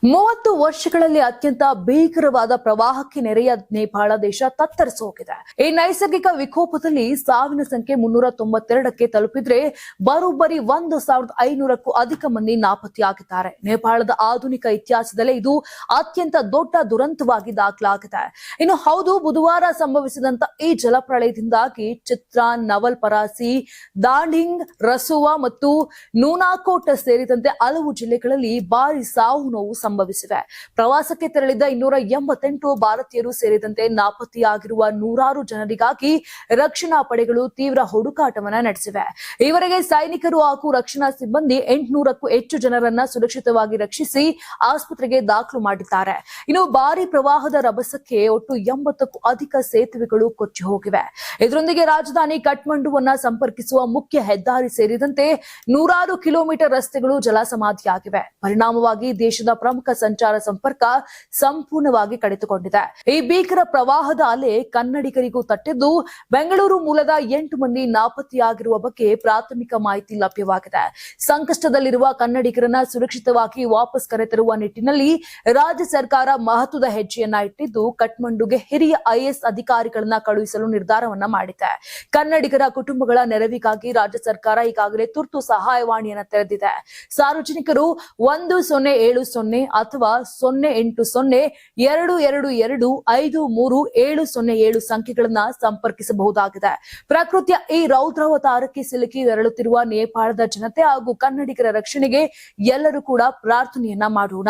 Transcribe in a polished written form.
30 ವರ್ಷಗಳಲ್ಲಿ ಅತ್ಯಂತ ಭೀಕರವಾದ ಪ್ರವಾಹಕ್ಕೆ ನೆರೆಯ ನೇಪಾಳ ದೇಶ ತತ್ತರಿಸಿ ಹೋಗಿದೆ. ಈ ನೈಸರ್ಗಿಕ ವಿಕೋಪದಲ್ಲಿ ಸಾವಿನ ಸಂಖ್ಯೆ 392ಕ್ಕೆ ತಲುಪಿದ್ರೆ ಬರೋಬ್ಬರಿ 1500ಕ್ಕೂ ಅಧಿಕ ಮಂದಿ ನಾಪತ್ತೆಯಾಗಿದ್ದಾರೆ. ನೇಪಾಳದ ಆಧುನಿಕ ಇತಿಹಾಸದಲ್ಲೇ ಇದು ಅತ್ಯಂತ ದೊಡ್ಡ ದುರಂತವಾಗಿ ದಾಖಲಾಗಿದೆ. ಇನ್ನು ಹೌದು, ಬುಧವಾರ ಸಂಭವಿಸಿದಂತ ಈ ಜಲಪ್ರಳಯದಿಂದಾಗಿ ಚಿತ್ರಾನ್, ನವಲ್ಪರಾಸಿ, ದಾಂಡಿಂಗ್, ರಸುವಾ ಮತ್ತು ನೂನಾಕೋಟ್ ಸೇರಿದಂತೆ ಹಲವು ಜಿಲ್ಲೆಗಳಲ್ಲಿ ಭಾರಿ ಸಾವು ನೋವು ಸಂಭವಿಸಿವೆ. ಪ್ರವಾಸಕ್ಕೆ ತೆರಳಿದ 288 ಭಾರತೀಯರು ಸೇರಿದಂತೆ ನಾಪತ್ತೆಯಾಗಿರುವ ನೂರಾರು ಜನರಿಗಾಗಿ ರಕ್ಷಣಾ ಪಡೆಗಳು ತೀವ್ರ ಹುಡುಕಾಟವನ್ನ ನಡೆಸಿವೆ. ಈವರೆಗೆ ಸೈನಿಕರು ಹಾಗೂ ರಕ್ಷಣಾ ಸಿಬ್ಬಂದಿ 800ಕ್ಕೂ ಹೆಚ್ಚು ಜನರನ್ನ ಸುರಕ್ಷಿತವಾಗಿ ರಕ್ಷಿಸಿ ಆಸ್ಪತ್ರೆಗೆ ದಾಖಲು ಮಾಡಿದ್ದಾರೆ. ಇನ್ನು ಭಾರಿ ಪ್ರವಾಹದ ರಭಸಕ್ಕೆ ಒಟ್ಟು 80ಕ್ಕೂ ಅಧಿಕ ಸೇತುವೆಗಳು ಕೊಚ್ಚಿ ಹೋಗಿವೆ. ಇದರೊಂದಿಗೆ ರಾಜಧಾನಿ ಕಠ್ಮಂಡುವನ್ನ ಸಂಪರ್ಕಿಸುವ ಮುಖ್ಯ ಹೆದ್ದಾರಿ ಸೇರಿದಂತೆ ನೂರಾರು ಕಿಲೋಮೀಟರ್ ರಸ್ತೆಗಳು ಜಲಸಮಾಧಿಯಾಗಿವೆ. ಪರಿಣಾಮವಾಗಿ ದೇಶದ ಪ್ರಮುಖ ಸಂಚಾರ ಸಂಪರ್ಕ ಸಂಪೂರ್ಣವಾಗಿ ಕಡಿತಗೊಂಡಿದೆ. ಈ ಭೀಕರ ಪ್ರವಾಹದ ಅಲೆ ಕನ್ನಡಿಗರಿಗೂ ತಟ್ಟಿದ್ದು, ಬೆಂಗಳೂರು ಮೂಲದ 8 ಮಂದಿ ನಾಪತ್ತೆಯಾಗಿರುವ ಬಗ್ಗೆ ಪ್ರಾಥಮಿಕ ಮಾಹಿತಿ ಲಭ್ಯವಾಗಿದೆ. ಸಂಕಷ್ಟದಲ್ಲಿರುವ ಕನ್ನಡಿಗರನ್ನ ಸುರಕ್ಷಿತವಾಗಿ ವಾಪಸ್ ಕರೆತರುವ ನಿಟ್ಟಿನಲ್ಲಿ ರಾಜ್ಯ ಸರ್ಕಾರ ಮಹತ್ವದ ಹೆಜ್ಜೆಯನ್ನ ಇಟ್ಟಿದ್ದು, ಕಠ್ಮಂಡುಗೆ ಹಿರಿಯ ಐಎಎಸ್ ಅಧಿಕಾರಿಗಳನ್ನ ಕಳುಹಿಸಲು ನಿರ್ಧಾರವನ್ನ ಮಾಡಿದೆ. ಕನ್ನಡಿಗರ ಕುಟುಂಬಗಳ ನೆರವಿಗಾಗಿ ರಾಜ್ಯ ಸರ್ಕಾರ ಈಗಾಗಲೇ ತುರ್ತು ಸಹಾಯವಾಣಿಯನ್ನ ತೆರೆದಿದೆ. ಸಾರ್ವಜನಿಕರು 1070 ಅಥವಾ 080-222-53707 ಸಂಖ್ಯೆಗಳನ್ನ ಸಂಪರ್ಕಿಸಬಹುದಾಗಿದೆ. ಪ್ರಕೃತಿಯ ಈ ರೌದ್ರಾವತಾರಕ್ಕೆ ಸಿಲುಕಿ ತೆರಳುತ್ತಿರುವ ನೇಪಾಳದ ಜನತೆ ಹಾಗೂ ಕನ್ನಡಿಗರ ರಕ್ಷಣೆಗೆ ಎಲ್ಲರೂ ಕೂಡ ಪ್ರಾರ್ಥನೆಯನ್ನ ಮಾಡೋಣ.